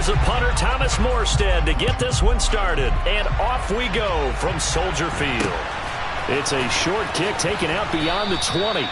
there's a punter, Thomas Morstead, to get this one started. And off we go from Soldier Field. It's a short kick taken out beyond the 20.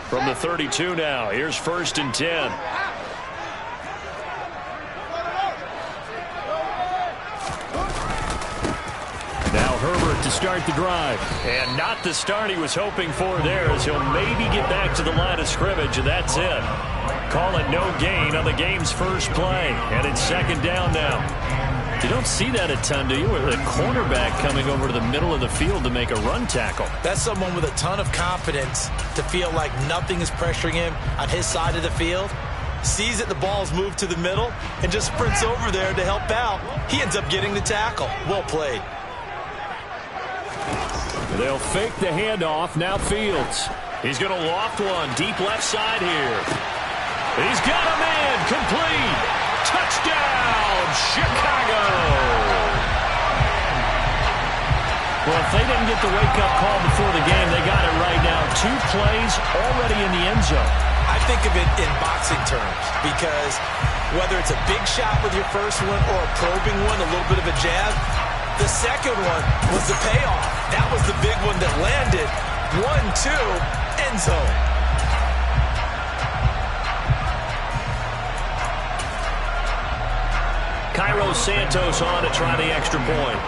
From the 32 now, here's 1st and 10. Now Herbert to start the drive. And not the start he was hoping for there, as he'll maybe get back to the line of scrimmage, and that's it. Call it no gain on the game's first play. And it's 2nd down now. You don't see that a ton, do you? With a cornerback coming over to the middle of the field to make a run tackle. That's someone with a ton of confidence to feel like nothing is pressuring him on his side of the field. Sees that the ball's moved to the middle and just sprints over there to help out. He ends up getting the tackle. Well played. They'll fake the handoff. Now Fields. He's going to loft one deep left side here. He's got a man. Complete. Touchdown, Chicago! Well, if they didn't get the wake-up call before the game, they got it right now. 2 plays already in the end zone. I think of it in boxing terms, because whether it's a big shot with your first one or a probing one, a little bit of a jab, the second one was the payoff. That was the big one that landed. 1-2, end zone. Cairo Santos on to try the extra point.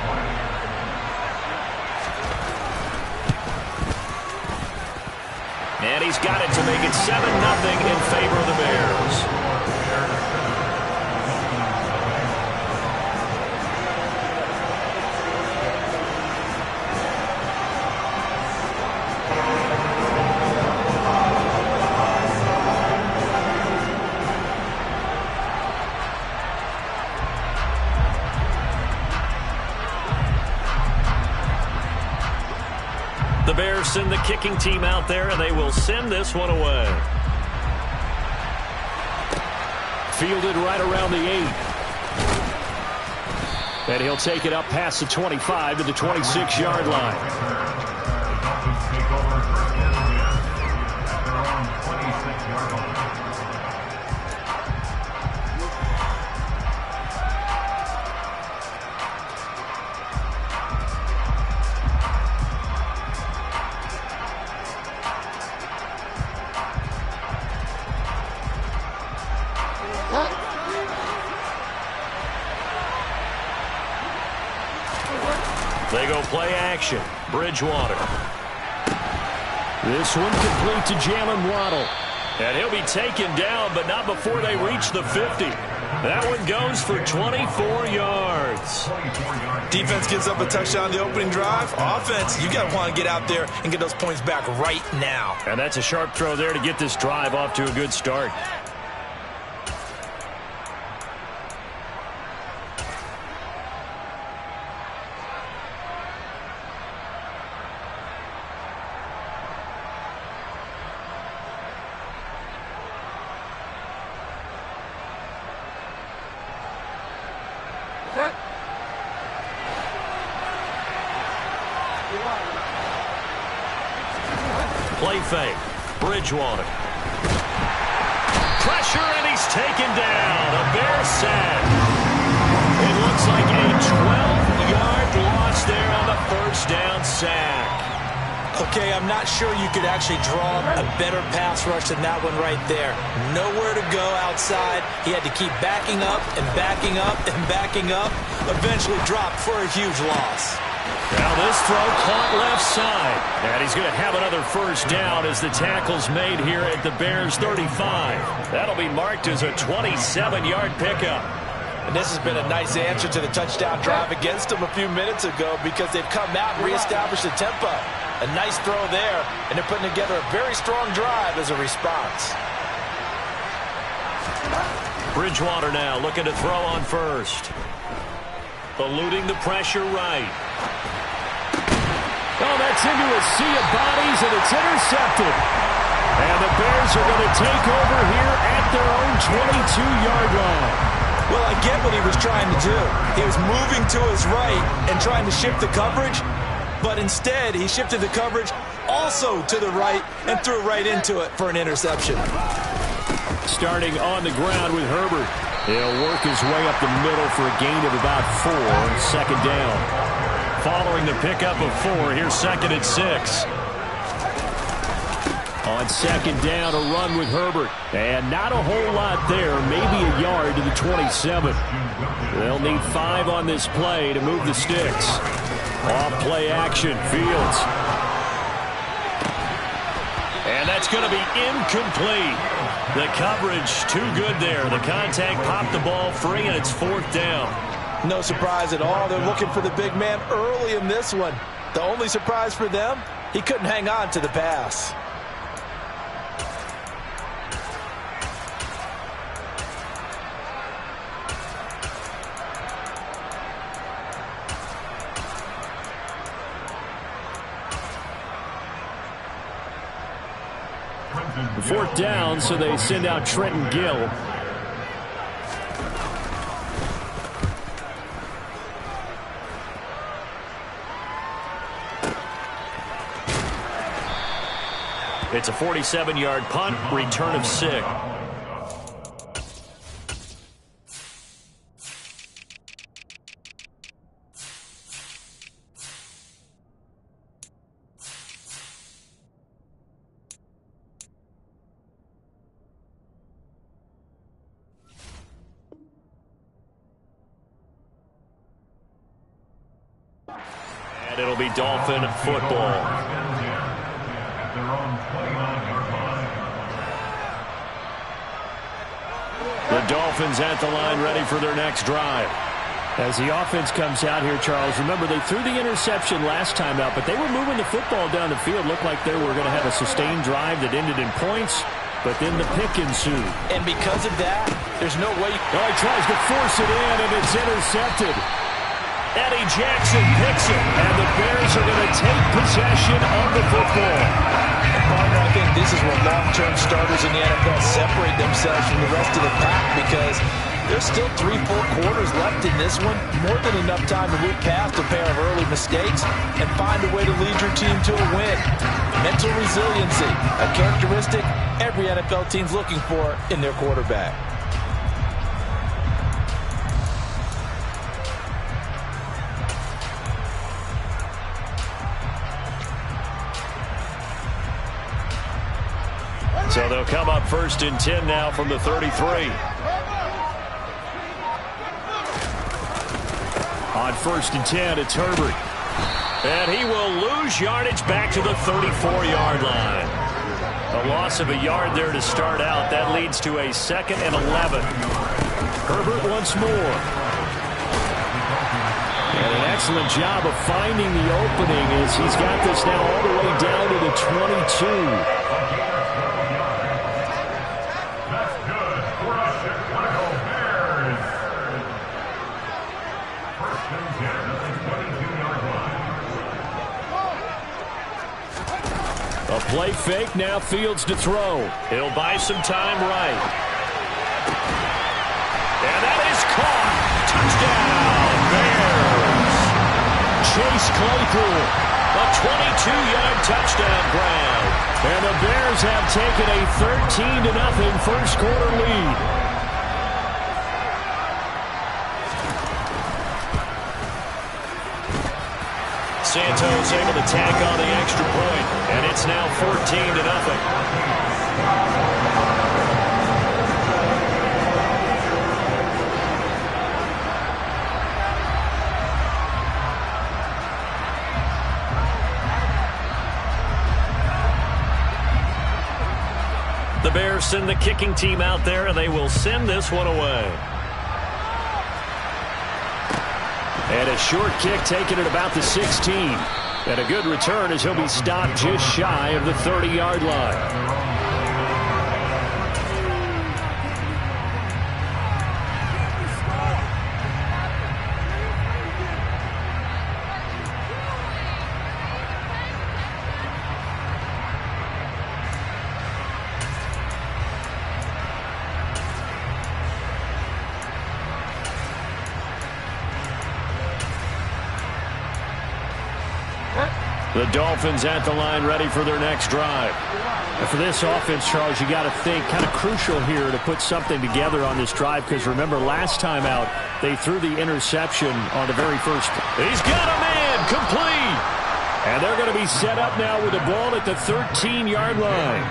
And he's got it to make it 7-0 in favor of the Bears. The Bears send the kicking team out there, and they will send this one away. Fielded right around the 8. And he'll take it up past the 25 to the 26-yard line. They go play action. Bridgewater. This one complete to Jalen Waddle. And he'll be taken down, but not before they reach the 50. That one goes for 24 yards. Defense gives up a touchdown the opening drive. Offense, you got to want to get out there and get those points back right now. And that's a sharp throw there to get this drive off to a good start. Play fake. Bridgewater. pressure, and he's taken down. A Bear sack. It looks like a 12-yard loss there on the first down sack. Okay, I'm not sure you could actually draw a better pass rush than that one right there. Nowhere to go outside. He had to keep backing up and backing up and backing up. Eventually dropped for a huge loss. Now this throw caught left side. And he's going to have another first down as the tackle's made here at the Bears 35. That'll be marked as a 27-yard pickup. And this has been a nice answer to the touchdown drive against them a few minutes ago because they've come out and reestablished the tempo. A nice throw there, and they're putting together a very strong drive as a response. Bridgewater now looking to throw on first. Eluding the pressure right. Oh, that's into a sea of bodies, and it's intercepted. And the Bears are going to take over here at their own 22-yard line. Well, I get what he was trying to do. He was moving to his right and trying to shift the coverage, but instead he shifted the coverage also to the right and threw right into it for an interception. Starting on the ground with Herbert. He'll work his way up the middle for a gain of about 4 on second down. Following the pickup of 4, here's second and 6. On second down, a run with Herbert. And not a whole lot there, maybe a yard to the 27. They'll need 5 on this play to move the sticks. Off play action, Fields. And that's going to be incomplete. The coverage too good there. The contact popped the ball free, and it's fourth down. No surprise at all. They're looking for the big man early in this one. The only surprise for them, he couldn't hang on to the pass. Fourth down, so they send out Trenton Gill. It's a 47-yard punt, return of 6. And it'll be Dolphin football. The Dolphins at the line ready for their next drive. As the offense comes out here, Charles, remember they threw the interception last time out, but they were moving the football down the field. Looked like they were going to have a sustained drive that ended in points, but then the pick ensued. And because of that, there's no way. Oh, he tries to force it in, and it's intercepted. Eddie Jackson picks it, and the Bears are going to take possession of the football. Partner, I think this is where long-term starters in the NFL separate themselves from the rest of the pack because there's still 3 full quarters left in this one. More than enough time to move past a pair of early mistakes and find a way to lead your team to a win. Mental resiliency, a characteristic every NFL team's looking for in their quarterback. So they'll come up first and 10 now from the 33. On first and 10, it's Herbert. And he will lose yardage back to the 34-yard line. A loss of a yard there to start out. That leads to a 2nd and 11. Herbert once more. And an excellent job of finding the opening as he's got this now all the way down to the 22. A play fake, now Fields to throw. He'll buy some time right. And that is caught. Touchdown, Bears. Chase Claypool, a 22-yard touchdown grab. And the Bears Bears have taken a 13-0 first quarter lead. Santos able to tack on the extra point, and it's now 14-0. The Bears send the kicking team out there, and they will send this one away. And a short kick taken at about the 16. And a good return as he'll be stopped just shy of the 30-yard line. The Dolphins at the line ready for their next drive. And for this offense, Charles, you got to think kind of crucial here to put something together on this drive, because remember last time out they threw the interception on the very first. He's got a man complete. And they're going to be set up now with the ball at the 13-yard line.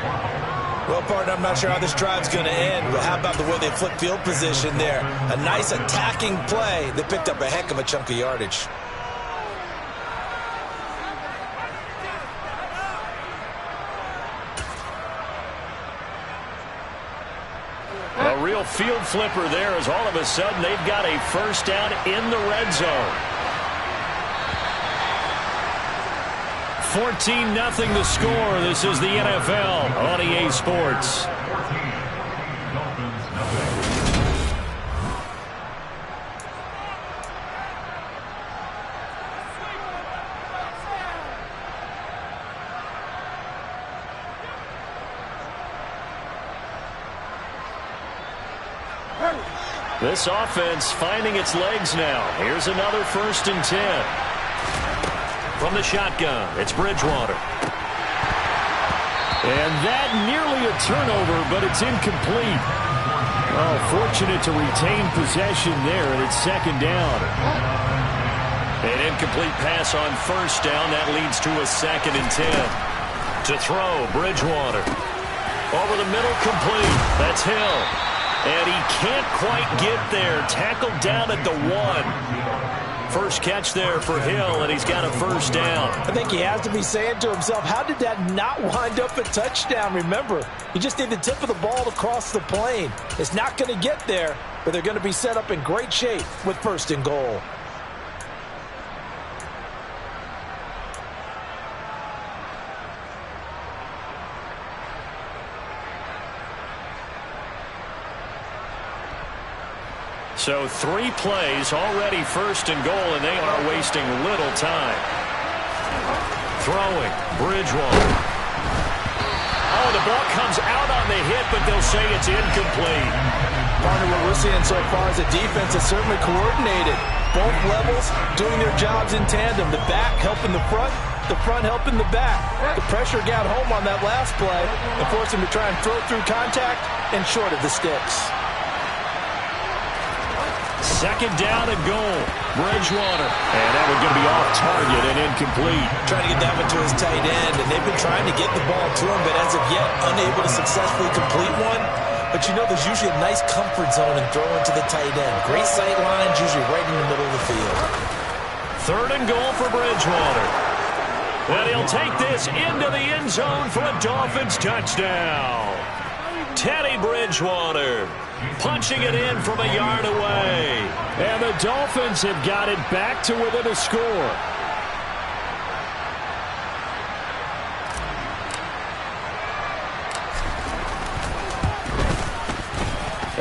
Well, partner, I'm not sure how this drive's going to end, but how about the way they flip field position there? A nice attacking play that picked up a heck of a chunk of yardage. A real field flipper there, as all of a sudden they've got a first down in the red zone. 14-0 the score. This is the NFL on EA Sports. This offense finding its legs now. Here's another 1st and 10. From the shotgun, it's Bridgewater. And that nearly a turnover, but it's incomplete. Oh, fortunate to retain possession there, and it's 2nd down. An incomplete pass on 1st down. That leads to a 2nd and 10. To throw, Bridgewater. Over the middle, complete. That's Hill. And he can't quite get there. Tackled down at the 1. First catch there for Hill, and he's got a 1st down. I think he has to be saying to himself, how did that not wind up a touchdown? Remember, you just need the tip of the ball to cross the plane. It's not going to get there, but they're going to be set up in great shape with 1st and goal. So 3 plays, already 1st and goal, and they are wasting little time. Throwing, Bridgewater. Oh, the ball comes out on the hit, but they'll say it's incomplete. Partner, what we're seeing so far is the defense is certainly coordinated. Both levels doing their jobs in tandem. The back helping the front helping the back. The pressure got home on that last play and forced him to try and throw through contact and short of the sticks. 2nd down and goal. Bridgewater. And that one's going to be off target and incomplete. Trying to get that one to his tight end, and they've been trying to get the ball to him, but as of yet, unable to successfully complete one. But you know there's usually a nice comfort zone in throwing to the tight end. Great sight lines, usually right in the middle of the field. 3rd and goal for Bridgewater. And he'll take this into the end zone for a Dolphins touchdown. Teddy Bridgewater punching it in from a yard away. And the Dolphins have got it back to within a score.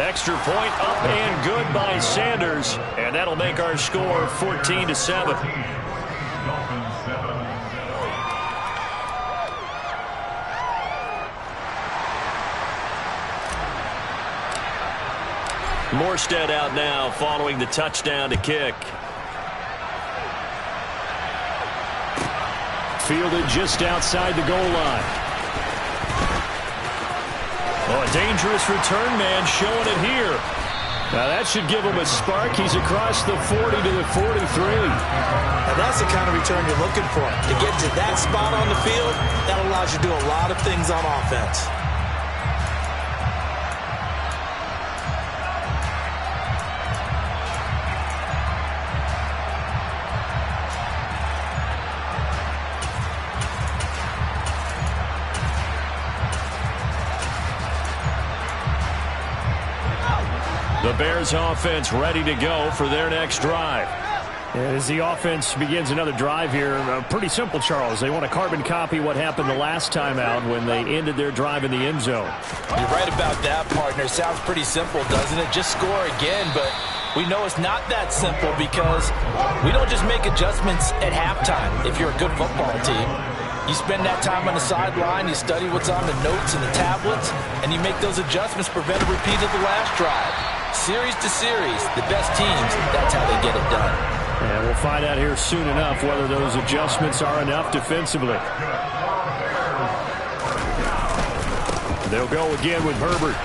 Extra point up and good by Sanders. And that'll make our score 14-7. Morstead out now following the touchdown to kick. Fielded just outside the goal line. Oh, a dangerous return man showing it here. Now that should give him a spark. He's across the 40 to the 43. Now that's the kind of return you're looking for. To get to that spot on the field, that allows you to do a lot of things on offense. The Bears offense ready to go for their next drive. As the offense begins another drive here, pretty simple, Charles. They want to carbon copy what happened the last time out when they ended their drive in the end zone. You're right about that, partner. Sounds pretty simple, doesn't it? Just score again, but we know it's not that simple because we don't just make adjustments at halftime if you're a good football team. You spend that time on the sideline, you study what's on the notes and the tablets, and you make those adjustments to prevent a repeat of the last drive. Series to series, the best teams, that's how they get it done. And we'll find out here soon enough whether those adjustments are enough defensively. They'll go again with Herbert.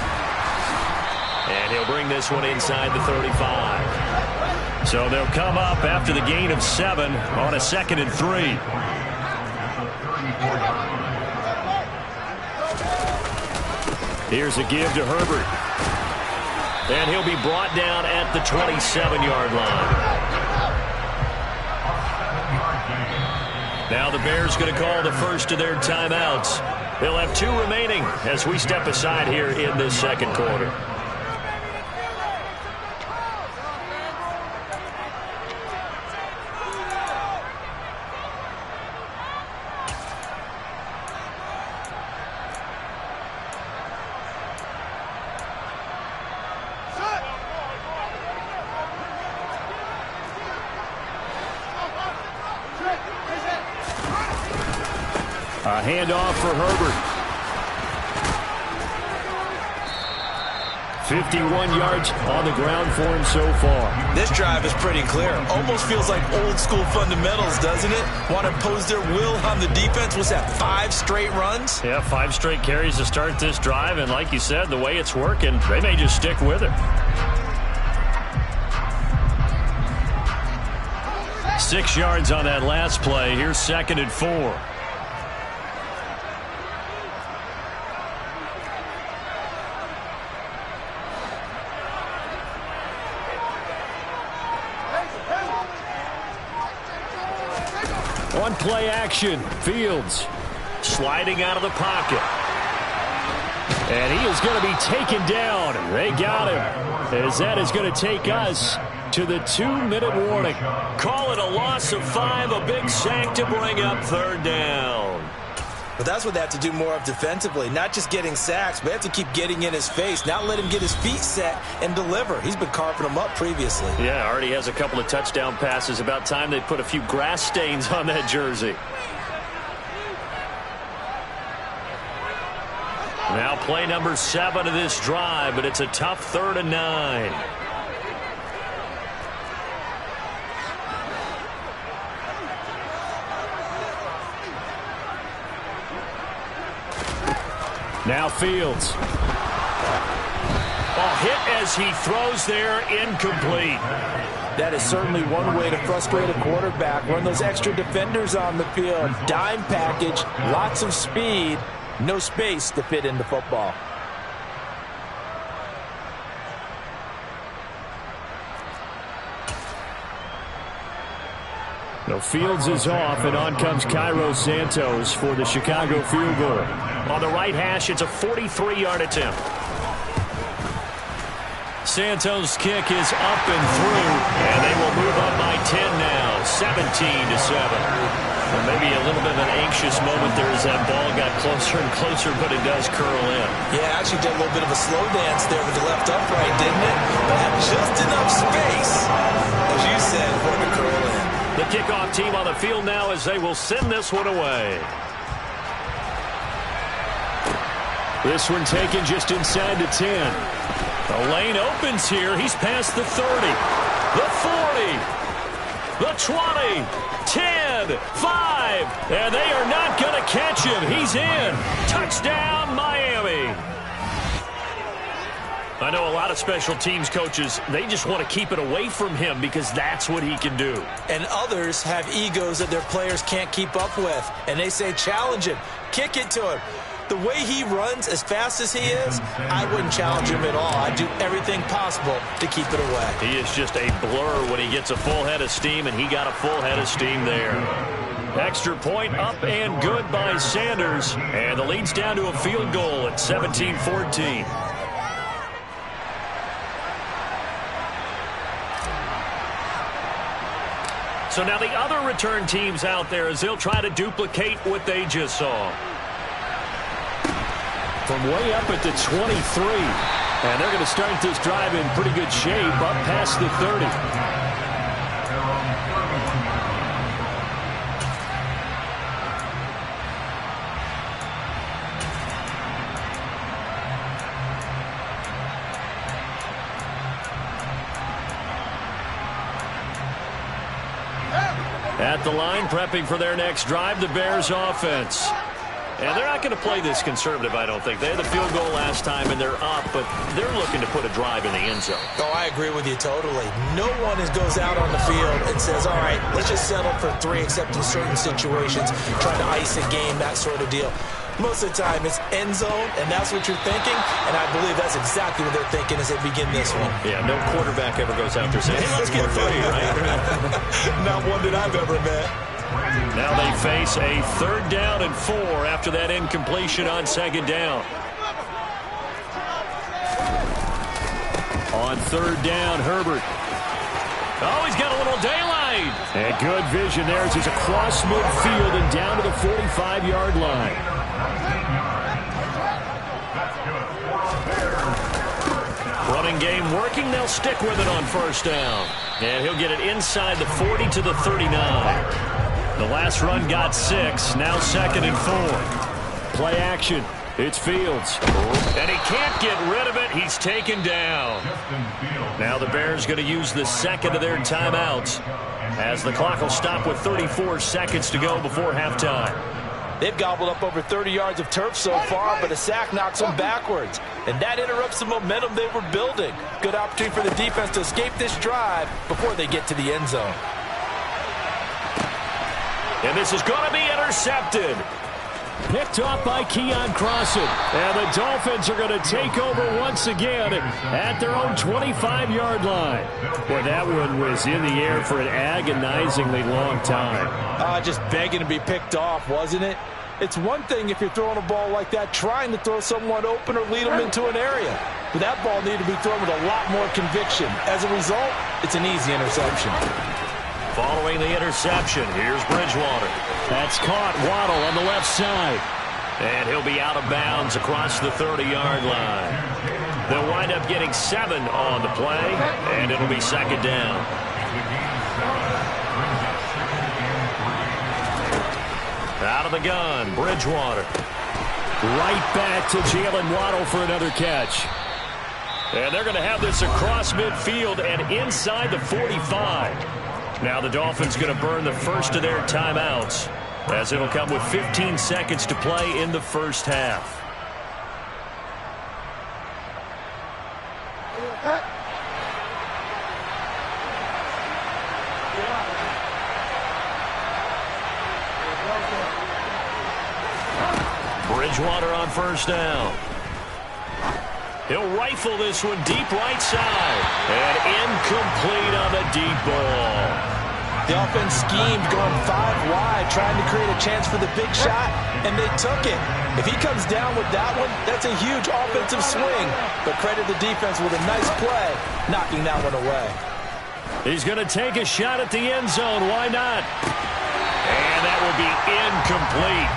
And he'll bring this one inside the 35. So they'll come up after the gain of 7 on a 2nd and 3. Here's a give to Herbert. And he'll be brought down at the 27-yard line. Now the Bears going to call the first of their timeouts. They'll have 2 remaining as we step aside here in this second quarter. A handoff for Herbert. 51 yards on the ground for him so far. This drive is pretty clear. Almost feels like old school fundamentals, doesn't it? Want to impose their will on the defense. What's that, 5 straight runs? Yeah, 5 straight carries to start this drive. And like you said, the way it's working, they may just stick with it. 6 yards on that last play. Here's 2nd and 4. On play action, Fields sliding out of the pocket. And he is going to be taken down. They got him, as that is going to take us to the 2-minute warning. Call it a loss of 5, a big sack to bring up 3rd down. But that's what they have to do more of defensively. Not just getting sacks, but they have to keep getting in his face. Not let him get his feet set and deliver. He's been carving them up previously. Yeah, already has a couple of touchdown passes. About time they put a few grass stains on that jersey. Now play number 7 of this drive, but it's a tough 3rd and 9. Now Fields. A hit as he throws there, incomplete. That is certainly one way to frustrate a quarterback. Run those extra defenders on the field. Dime package, lots of speed, no space to fit in the football. No, Fields is off, and on comes Cairo Santos for the Chicago field goal. On the right hash, it's a 43-yard attempt. Santos' kick is up and through, and they will move up by 10 now, 17-7. Well, maybe a little bit of an anxious moment there as that ball got closer and closer, but it does curl in. Yeah, actually did a little bit of a slow dance there with the left upright, didn't it? But had just enough space, as you said, for it to curl in. The kickoff team on the field now as they will send this one away. This one taken just inside the 10. The lane opens here. He's past the 30, the 40, the 20, 10, 5, and they are not going to catch him. He's in. Touchdown, Miami. I know a lot of special teams coaches, they just want to keep it away from him because that's what he can do. And others have egos that their players can't keep up with. And they say, challenge him, kick it to him. The way he runs as fast as he is, I wouldn't challenge him at all. I'd do everything possible to keep it away. He is just a blur when he gets a full head of steam, and he got a full head of steam there. Extra point up and good by Sanders. And the lead's down to a field goal at 17-14. So now the other return teams out there as they'll try to duplicate what they just saw. From way up at the 23. And they're going to start this drive in pretty good shape up past the 30. At the line, prepping for their next drive, the Bears offense. And they're not going to play this conservative, I don't think. They had the field goal last time, and they're up, but they're looking to put a drive in the end zone. Oh, I agree with you totally. No one goes out on the field and says, all right, let's just settle for 3, except in certain situations, trying to ice a game, that sort of deal. Most of the time, it's end zone, and that's what you're thinking, and I believe that's exactly what they're thinking as they begin this one. Yeah, no quarterback ever goes out there saying, hey, let's get 3, right? Not one that I've ever met. Now they face a 3rd down and 4 after that incompletion on 2nd down. On 3rd down, Herbert. Oh, he's got a little daylight. And good vision there as he's across midfield and down to the 45-yard line. Running game working. They'll stick with it on 1st down. And he'll get it inside the 40 to the 39. The last run got 6. Now 2nd and 4. Play action. It's Fields. And he can't get rid of it. He's taken down. Now the Bears going to use the 2nd of their timeouts as the clock will stop with 34 seconds to go before halftime. They've gobbled up over 30 yards of turf so far, but a sack knocks them backwards. And that interrupts the momentum they were building. Good opportunity for the defense to escape this drive before they get to the end zone. And this is going to be intercepted. Picked off by Keion Crossen. And the Dolphins are going to take over once again at their own 25-yard line. Boy, that one was in the air for an agonizingly long time. Just begging to be picked off, wasn't it? It's one thing if you're throwing a ball like that, trying to throw someone open or lead them into an area. But that ball needed to be thrown with a lot more conviction. As a result, it's an easy interception. Following the interception, here's Bridgewater. That's caught. Waddle on the left side. And he'll be out of bounds across the 30-yard line. They'll wind up getting 7 on the play, and it'll be 2nd down. Out of the gun, Bridgewater. Right back to Jalen Waddle for another catch. And they're going to have this across midfield and inside the 45. Now the Dolphins going to burn the first of their timeouts as it'll come with 15 seconds to play in the first half. Bridgewater on 1st down. He'll rifle this one deep right side. And incomplete on the deep ball. The offense schemed going 5 wide, trying to create a chance for the big shot, and they took it. If he comes down with that one, that's a huge offensive swing. But credit the defense with a nice play, knocking that one away. He's going to take a shot at the end zone. Why not? And that will be incomplete.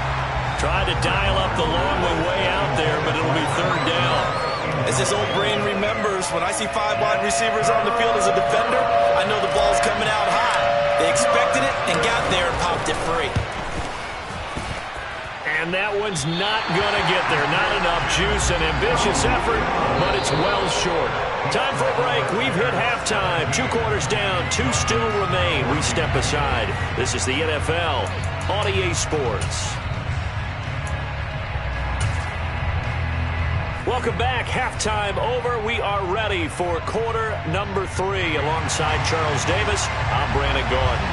Tried to dial up the long way out there, but it'll be 3rd down. As this old brain remembers, when I see 5 wide receivers on the field as a defender, I know the ball's coming out high. They expected it and got there and popped it free. And that one's not going to get there. Not enough juice, an ambitious effort, but it's well short. Time for a break. We've hit halftime. 2 quarters down, 2 still remain. We step aside. This is the NFL on EA Sports. Welcome back. Halftime over. We are ready for quarter number 3. Alongside Charles Davis, I'm Brandon Gordon.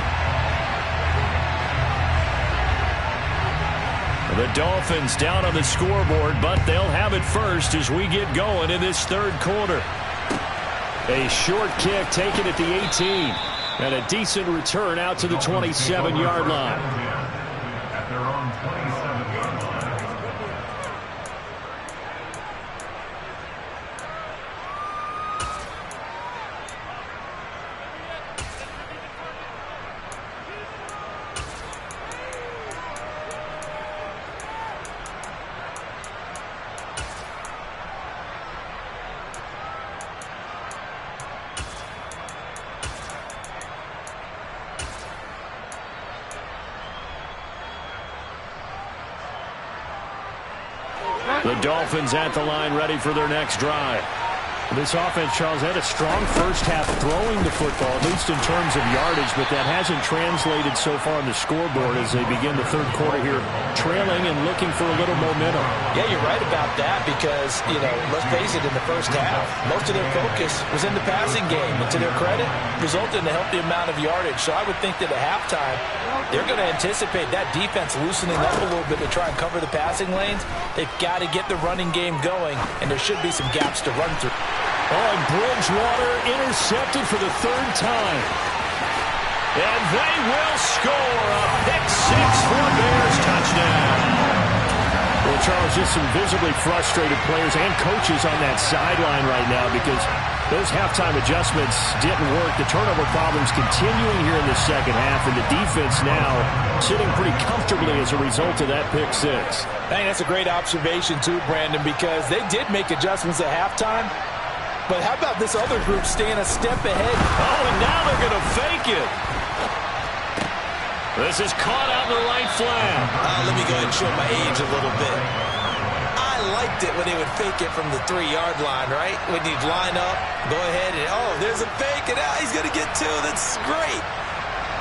The Dolphins down on the scoreboard, but they'll have it first as we get going in this third quarter. A short kick taken at the 18, and a decent return out to the 27-yard line. At their own 27-yard line. The Dolphins at the line, ready for their next drive. This offense, Charles, had a strong first half throwing the football, at least in terms of yardage, but that hasn't translated so far on the scoreboard as they begin the third quarter here, trailing and looking for a little momentum. Yeah, you're right about that because, let's face it, in the first half, most of their focus was in the passing game. And to their credit, resulted in a healthy amount of yardage. So I would think that at halftime, they're going to anticipate that defense loosening up a little bit to try and cover the passing lanes. They've got to get the running game going, and there should be some gaps to run through. And Bridgewater intercepted for the third time. And they will score a pick-6 for a Bears touchdown. Well, Charles, just some visibly frustrated players and coaches on that sideline right now because those halftime adjustments didn't work. The turnover problems continuing here in the second half, and the defense now sitting pretty comfortably as a result of that pick-6. I think that's a great observation too, Brandon, because they did make adjustments at halftime. But how about this other group staying a step ahead? Oh, and now they're going to fake it. This is caught out in the right flat. Let me go ahead and show my age a little bit. I liked it when they would fake it from the 3-yard line, right? When you'd line up, go ahead and, there's a fake, and he's going to get 2. That's great.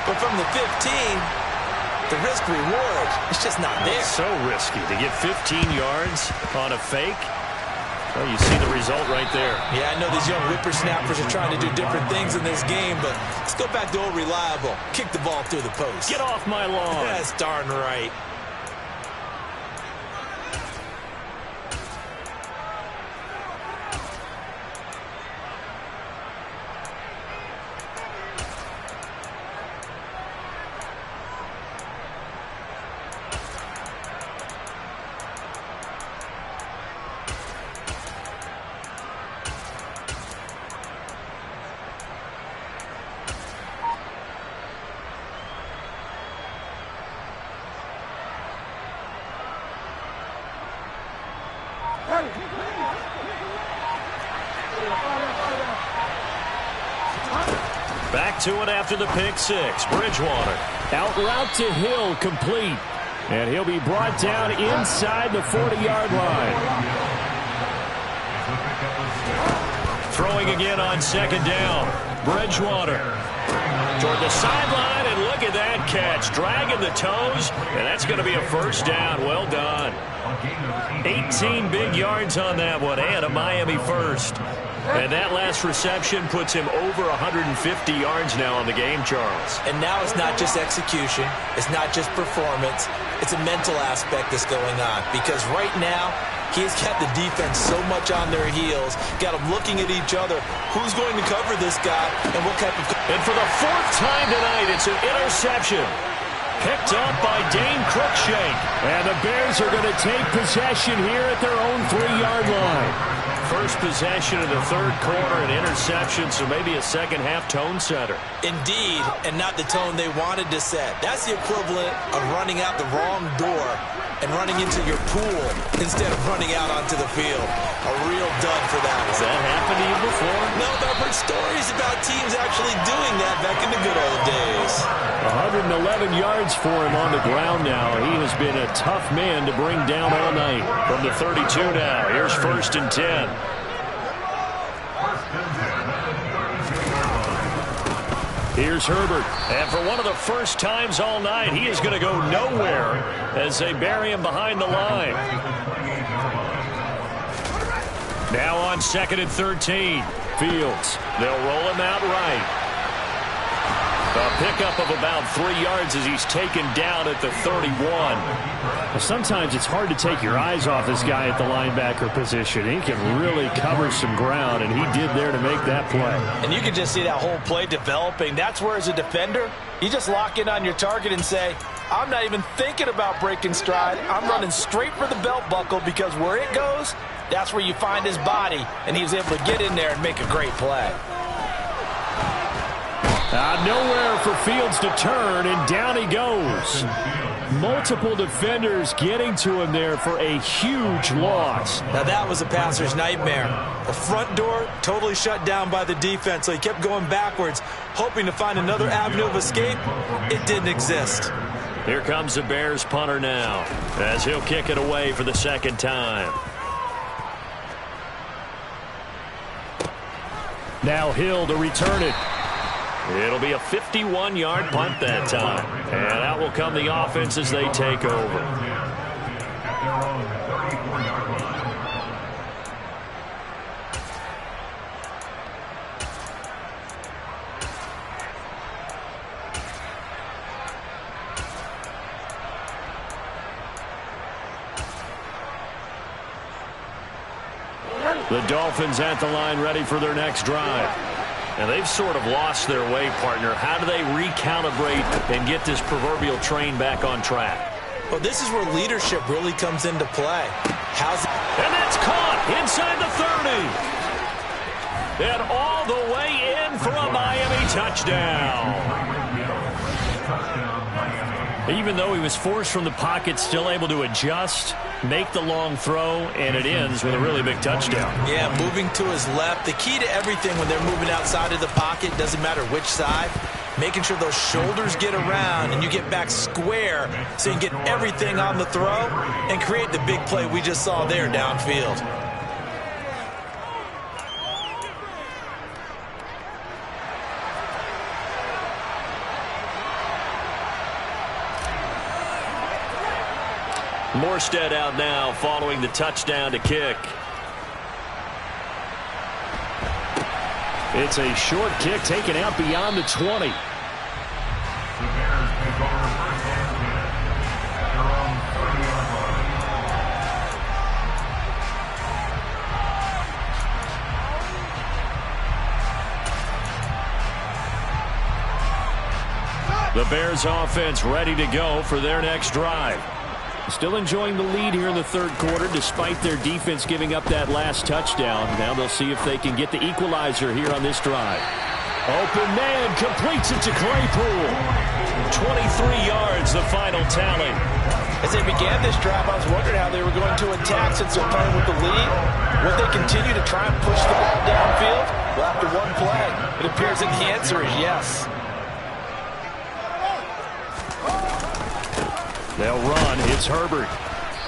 But from the 15, the risk-reward, it's just not there. It's so risky to get 15 yards on a fake. Well, you see the result right there. Yeah, I know these young whippersnappers are trying to do different things in this game, but let's go back to old reliable. Kick the ball through the post. Get off my lawn. That's darn right. Back to it after the pick-6. Bridgewater. Out route to Hill, complete. And he'll be brought down inside the 40-yard line. Throwing again on second down. Bridgewater toward the sideline, and look at that catch. Dragging the toes, and that's going to be a first down. Well done. 18 big yards on that one, and a Miami first. And that last reception puts him over 150 yards now on the game, Charles. And now it's not just execution. It's not just performance. It's a mental aspect that's going on. Because right now, he's got the defense so much on their heels. Got them looking at each other. Who's going to cover this guy? And what type of... And for the 4th time tonight, it's an interception. Picked up by Dane Cruikshank. And the Bears are going to take possession here at their own 3-yard line. First possession of the third quarter, an interception, so maybe a second-half tone setter. Indeed, and not the tone they wanted to set. That's the equivalent of running out the wrong door and running into your pool instead of running out onto the field. A real dud for that one. Has that happened to you before? No, but I've heard stories about teams actually doing that back in the good old days. 111 yards for him on the ground now. He has been a tough man to bring down all night. From the 32 now, here's 1st and 10. Here's Herbert, and for one of the first times all night, he is going to go nowhere as they bury him behind the line. on 2nd and 13. Fields. They'll roll him out right. A pickup of about 3 yards as he's taken down at the 31. Well, sometimes it's hard to take your eyes off this guy at the linebacker position. He can really cover some ground, and he did there to make that play. And you can just see that whole play developing. That's where, as a defender, you just lock in on your target and say, I'm not even thinking about breaking stride. I'm running straight for the belt buckle, because where it goes, that's where you find his body, and he was able to get in there and make a great play. Nowhere for Fields to turn, and down he goes. Multiple defenders getting to him there for a huge loss. Now that was a passer's nightmare. The front door totally shut down by the defense, so he kept going backwards, hoping to find another avenue of escape. It didn't exist. Here comes the Bears punter now, as he'll kick it away for the second time. Now Hill to return it. It'll be a 51-yard punt that time. And out will come the offense as they take over. At their own 34-yard line. The Dolphins at the line, ready for their next drive. And they've sort of lost their way, partner. How do they recalibrate and get this proverbial train back on track? Well, this is where leadership really comes into play. And that's caught inside the 30. And all the way in for a Miami touchdown. Even though he was forced from the pocket, still able to adjust, make the long throw, and it ends with a really big touchdown. Yeah, moving to his left. The key to everything when they're moving outside of the pocket, doesn't matter which side, making sure those shoulders get around and you get back square so you can get everything on the throw and create the big play we just saw there downfield. Morstead out now following the touchdown to kick. It's a short kick taken out beyond the 20. The Bears take over first and 10 at their own 30-yard line. The Bears offense ready to go for their next drive. Still enjoying the lead here in the third quarter despite their defense giving up that last touchdown. Now they'll see if they can get the equalizer here on this drive. Open man completes it to Claypool. 23 yards, the final tally. As they began this drive, I was wondering how they were going to attack since they're playing with the lead. Would they continue to try and push the ball downfield? Well, after one play, it appears that the answer is yes. They'll run. It's Herbert.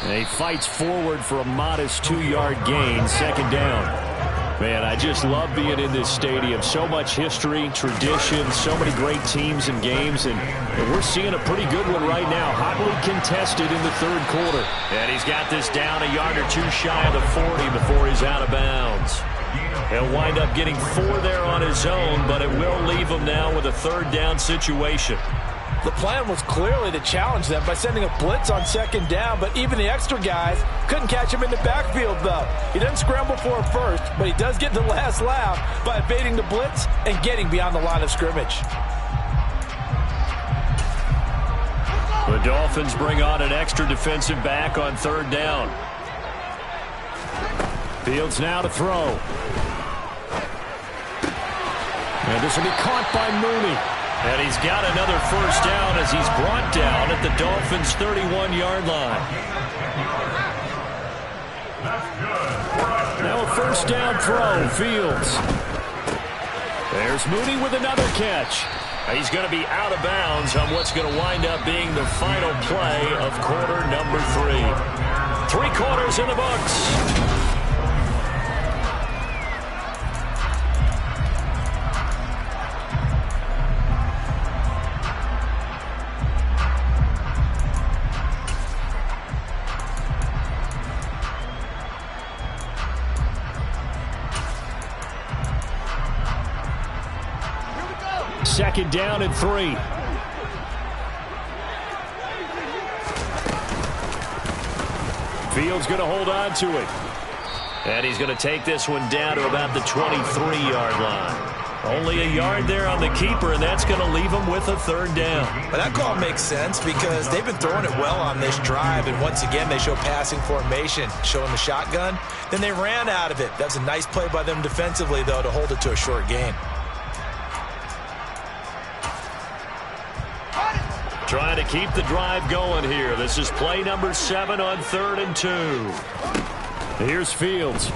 And he fights forward for a modest 2-yard gain. Second down. Man, I just love being in this stadium. So much history, tradition, so many great teams and games. And we're seeing a pretty good one right now. Hotly contested in the third quarter. And he's got this down a yard or two shy of the 40 before he's out of bounds. He'll wind up getting 4 there on his own, but it will leave him now with a third down situation. The plan was clearly to challenge them by sending a blitz on second down, but even the extra guys couldn't catch him in the backfield, though. He doesn't scramble for a first, but he does get the last laugh by evading the blitz and getting beyond the line of scrimmage. The Dolphins bring on an extra defensive back on third down. Fields now to throw. And this will be caught by Mooney. And he's got another first down as he's brought down at the Dolphins' 31-yard line. Now a first down throw, Fields. There's Mooney with another catch. He's going to be out of bounds on what's going to wind up being the final play of quarter number 3. 3 quarters in the books. 2nd down and 3. Fields going to hold on to it. And he's going to take this one down to about the 23-yard line. Only a yard there on the keeper, and that's going to leave him with a 3rd down. But that call makes sense because they've been throwing it well on this drive, and once again they show passing formation, showing the shotgun. Then they ran out of it. That's a nice play by them defensively, though, to hold it to a short gain. Trying to keep the drive going here. This is play number 7 on 3rd and 2. Here's Fields.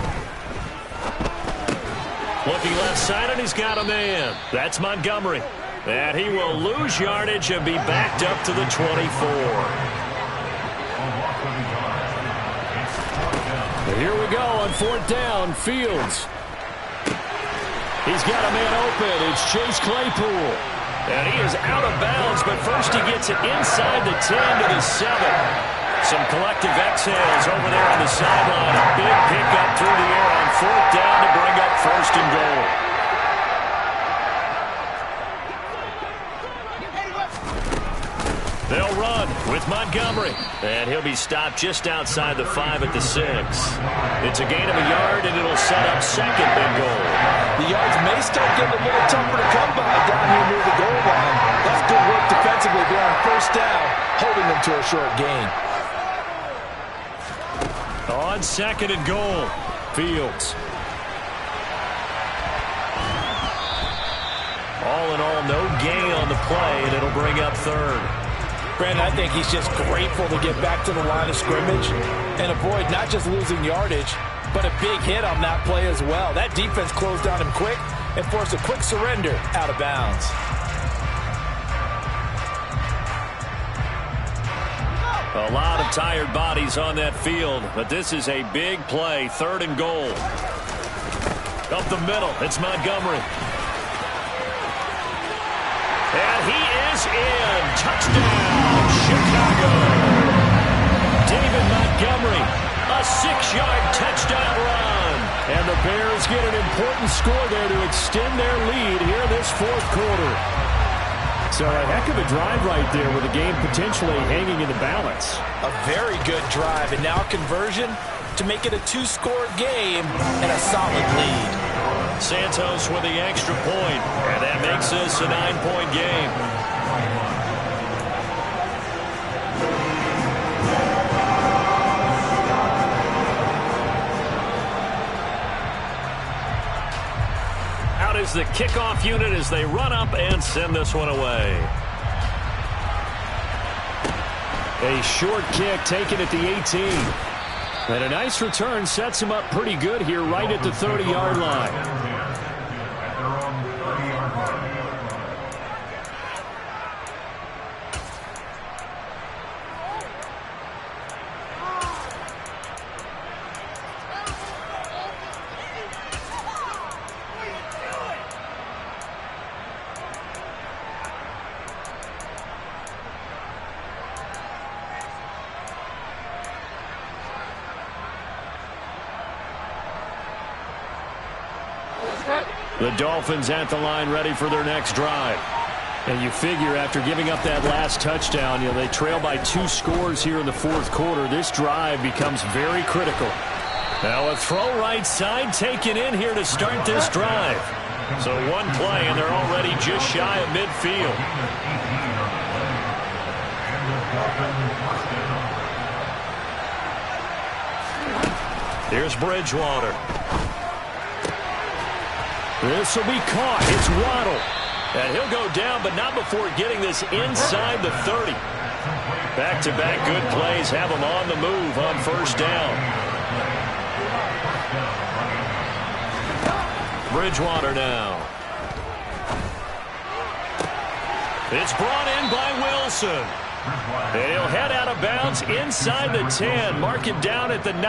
Looking left side, and he's got a man. That's Montgomery. And he will lose yardage and be backed up to the 24. Here we go on 4th down. Fields. He's got a man open. It's Chase Claypool. And he is out of bounds, but first he gets it inside the 10 to the 7. Some collective exhales over there on the sideline. A big pickup through the air on 4th down to bring up 1st and goal. They'll run with Montgomery. And he'll be stopped just outside the 5 at the 6. It's a gain of a yard, and it'll set up 2nd and goal. The yards may start getting a little tougher to come by down here near the goal line. That's good work defensively there on 1st down, holding them to a short gain. On 2nd and goal, Fields. All in all, no gain on the play, and it'll bring up 3rd. Brandon, I think he's just grateful to get back to the line of scrimmage and avoid not just losing yardage, but a big hit on that play as well. That defense closed down him quick and forced a quick surrender out of bounds. A lot of tired bodies on that field, but this is a big play. 3rd and goal. Up the middle, it's Montgomery. And he is in. Touchdown, Chicago. David Montgomery, a 6-yard touchdown run. And the Bears get an important score there to extend their lead here this 4th quarter. So a heck of a drive right there with the game potentially hanging in the balance. A very good drive, and now a conversion to make it a 2-score game and a solid lead. Santos with the extra point, and that makes this a 9-point game. Out is the kickoff unit as they run up and send this one away. A short kick taken at the 18. And a nice return sets him up pretty good here right at the 30-yard line. The Dolphins at the line ready for their next drive. And you figure after giving up that last touchdown, they trail by 2 scores here in the 4th quarter. This drive becomes very critical. Now a throw right side taken in here to start this drive. So one play and they're already just shy of midfield. Here's Bridgewater. This will be caught. It's Waddle. And he'll go down, but not before getting this inside the 30. Back-to-back good plays have him on the move on 1st down. Bridgewater now. It's brought in by Wilson. And he'll head out of bounds inside the 10. Mark him down at the 9.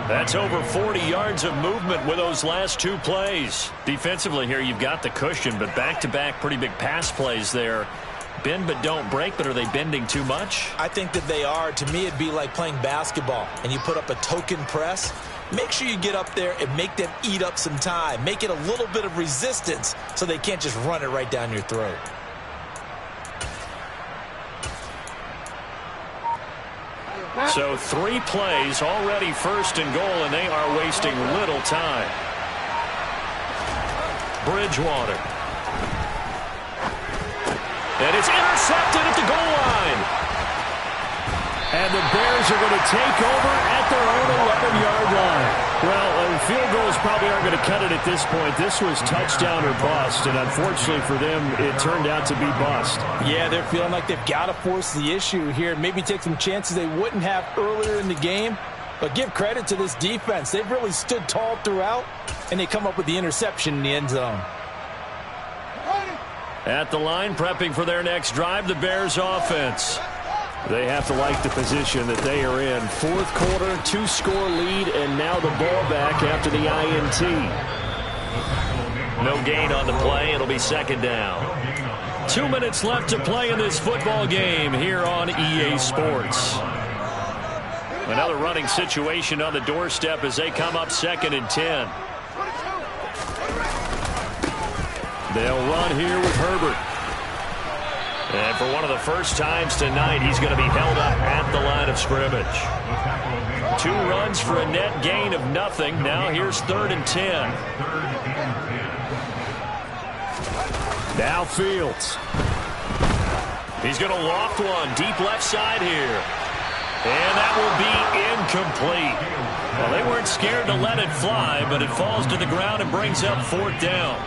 That's over 40 yards of movement with those last 2 plays. Defensively here, you've got the cushion, but back-to-back pretty big pass plays there. bend but don't break, but are they bending too much? I think that they are. To me, it'd be like playing basketball, and you put up a token press. Make sure you get up there and make them eat up some time. Make it a little bit of resistance so they can't just run it right down your throat. So 3 plays, already first and goal, and they are wasting little time. Bridgewater. And it's intercepted at the goal line. And the Bears are going to take over at their own 11-yard line. Well, field goals probably aren't going to cut it at this point. This was touchdown or bust, and unfortunately for them, it turned out to be bust. Yeah, they're feeling like they've got to force the issue here. Maybe take some chances they wouldn't have earlier in the game. But give credit to this defense. They've really stood tall throughout, and they come up with the interception in the end zone. At the line, prepping for their next drive, the Bears offense. They have to like the position that they are in. Fourth quarter, 2-score lead, and now the ball back after the INT. No gain on the play. It'll be second down. 2 minutes left to play in this football game here on EA Sports. Another running situation on the doorstep as they come up 2nd and 10. They'll run here with Herbert. And for one of the first times tonight, he's going to be held up at the line of scrimmage. 2 runs for a net gain of nothing. Now here's 3rd and 10. Now Fields. He's going to loft one deep left side here. And that will be incomplete. Well, they weren't scared to let it fly, but it falls to the ground and brings up 4th down.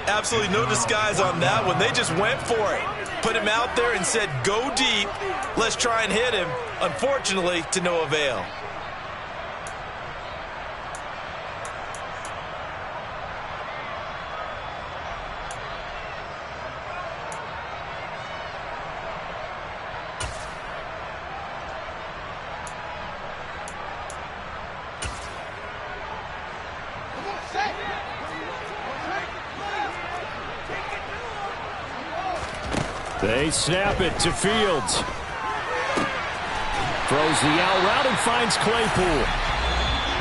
Absolutely no disguise on that one. They just went for it. Put him out there and said, go deep. Let's try and hit him. Unfortunately, to no avail. They snap it to Fields. Throws the out route and finds Claypool.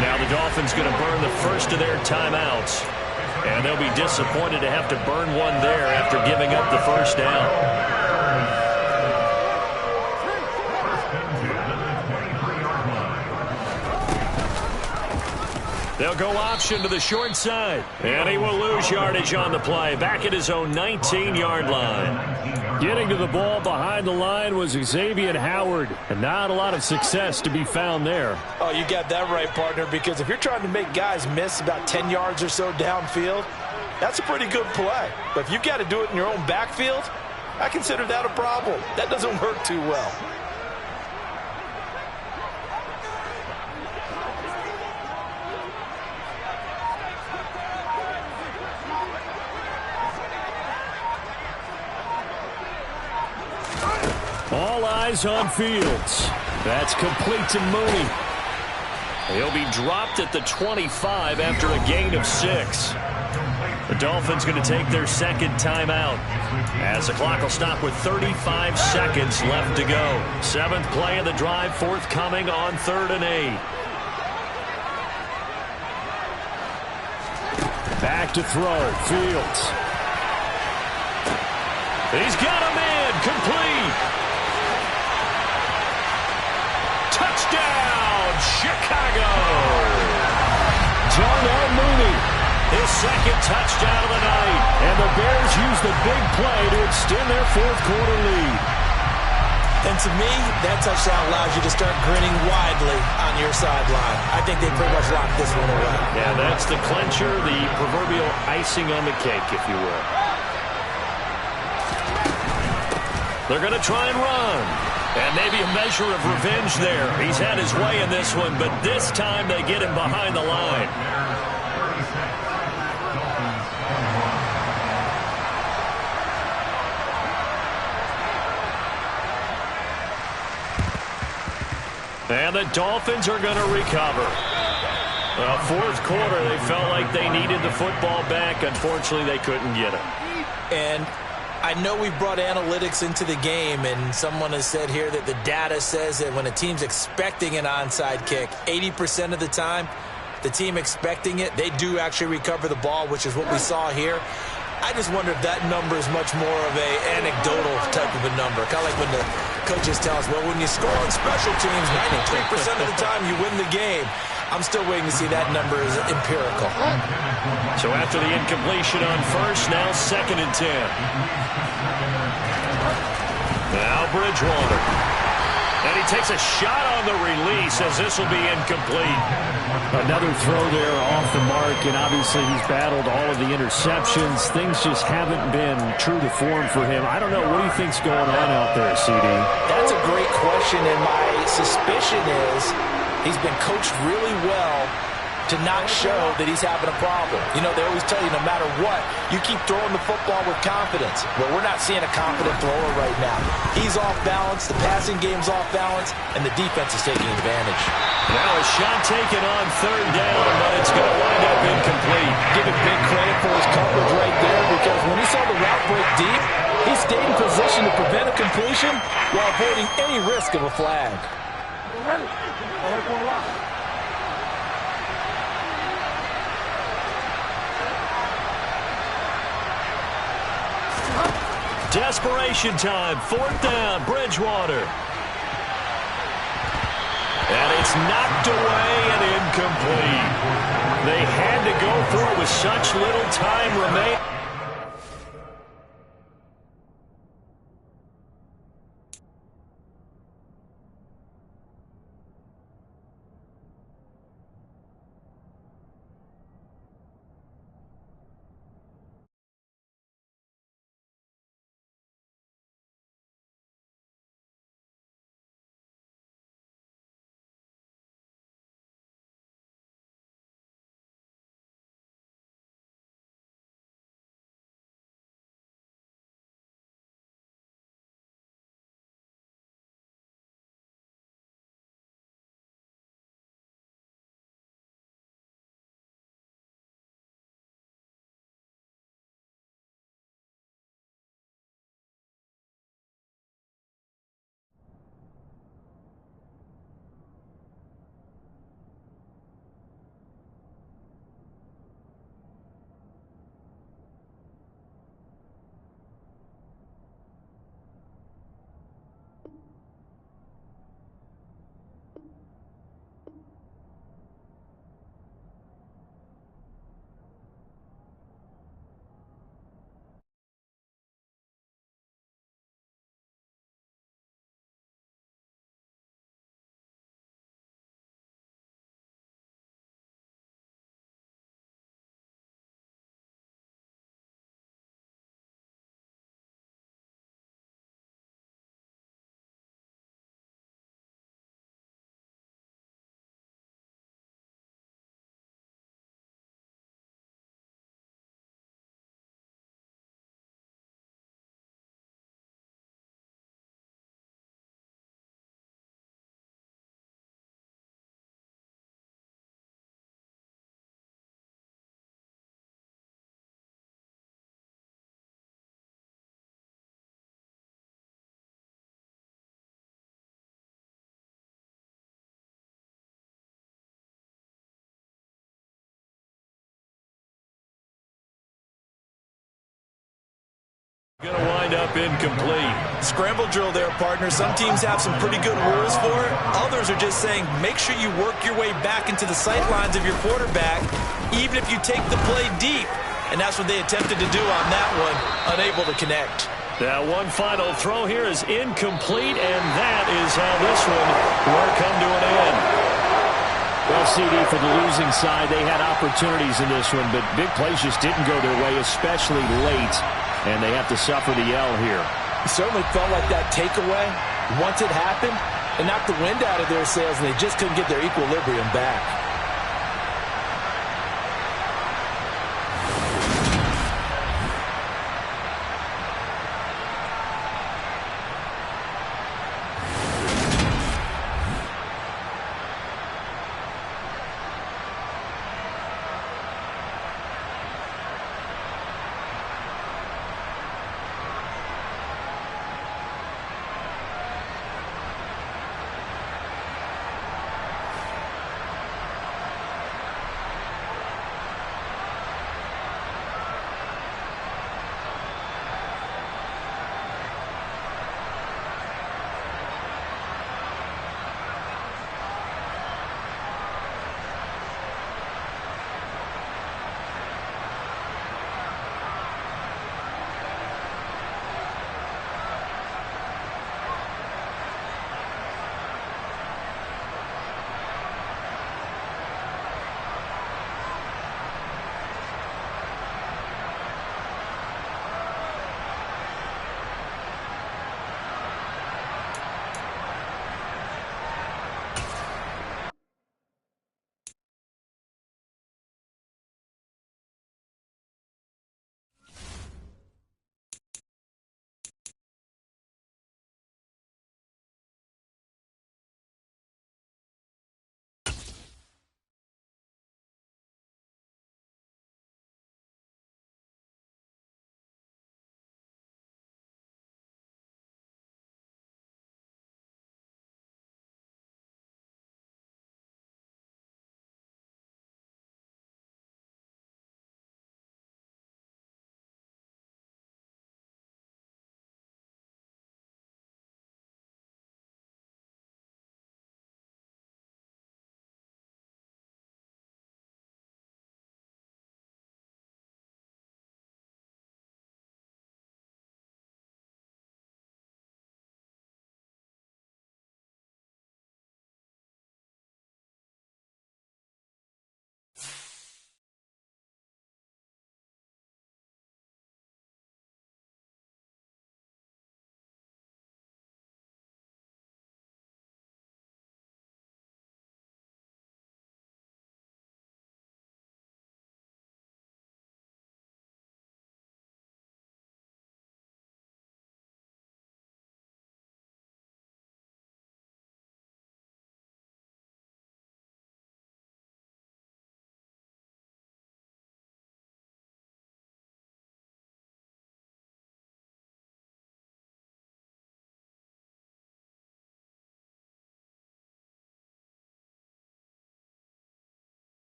Now the Dolphins going to burn the first of their timeouts. And they'll be disappointed to have to burn one there after giving up the first down. They'll go option to the short side. And he will lose yardage on the play. Back at his own 19-yard line. Getting to the ball behind the line was Xavier Howard. And not a lot of success to be found there. Oh, you got that right, partner, because if you're trying to make guys miss about 10 yards or so downfield, that's a pretty good play. But if you've got to do it in your own backfield, I consider that a problem. That doesn't work too well. All eyes on Fields. That's complete to Mooney. He'll be dropped at the 25 after a gain of 6. The Dolphins going to take their second timeout as the clock will stop with 35 seconds left to go. 7th play of the drive forthcoming on 3rd and 8. Back to throw. Fields. He's got a man. Complete. Touchdown, Chicago! Darnell Mooney. His second touchdown of the night. And the Bears use the big play to extend their 4th quarter lead. And to me, that touchdown allows you to start grinning widely on your sideline. I think they pretty much locked this one away. Yeah, that's the clincher, the proverbial icing on the cake, if you will. They're going to try and run. And maybe a measure of revenge there. He's had his way in this one, but this time they get him behind the line. And the Dolphins are going to recover. Well, 4th quarter, they felt like they needed the football back. Unfortunately, they couldn't get it. And I know we've brought analytics into the game, and someone has said here that the data says that when a team's expecting an onside kick, 80% of the time, the team expecting it, they do actually recover the ball, which is what we saw here. I just wonder if that number is much more of a anecdotal type of a number. Kind of like when the coaches tell us, well, when you score on special teams, 93% of the time you win the game. I'm still waiting to see that number is empirical. So after the incompletion on first, now 2nd and 10. Now Bridgewater. And he takes a shot on the release as this will be incomplete. Another throw there off the mark, and obviously he's battled all of the interceptions. Things just haven't been true to form for him. I don't know. What do you think's going on out there, CD? That's a great question, and my suspicion is he's been coached really well to not show that he's having a problem. You know, they always tell you no matter what, you keep throwing the football with confidence. Well, we're not seeing a confident thrower right now. He's off balance, the passing game's off balance, and the defense is taking advantage. Now a shot taken on 3rd down, but it's going to wind up incomplete. Give him big credit for his coverage right there, because when he saw the route break deep, he stayed in position to prevent a completion while avoiding any risk of a flag. Desperation time, 4th down, Bridgewater. And it's knocked away and incomplete. They had to go for it with such little time remaining. Going to wind up incomplete. Scramble drill there, partner. Some teams have some pretty good rules for it. Others are just saying, make sure you work your way back into the sight lines of your quarterback, even if you take the play deep. And that's what they attempted to do on that one, unable to connect. Now one final throw here is incomplete, and that is how this one will come to an end. Well, CD, for the losing side, they had opportunities in this one, but big plays just didn't go their way, especially late, and they have to suffer the L here. It certainly felt like that takeaway, once it happened, it knocked the wind out of their sails, and they just couldn't get their equilibrium back.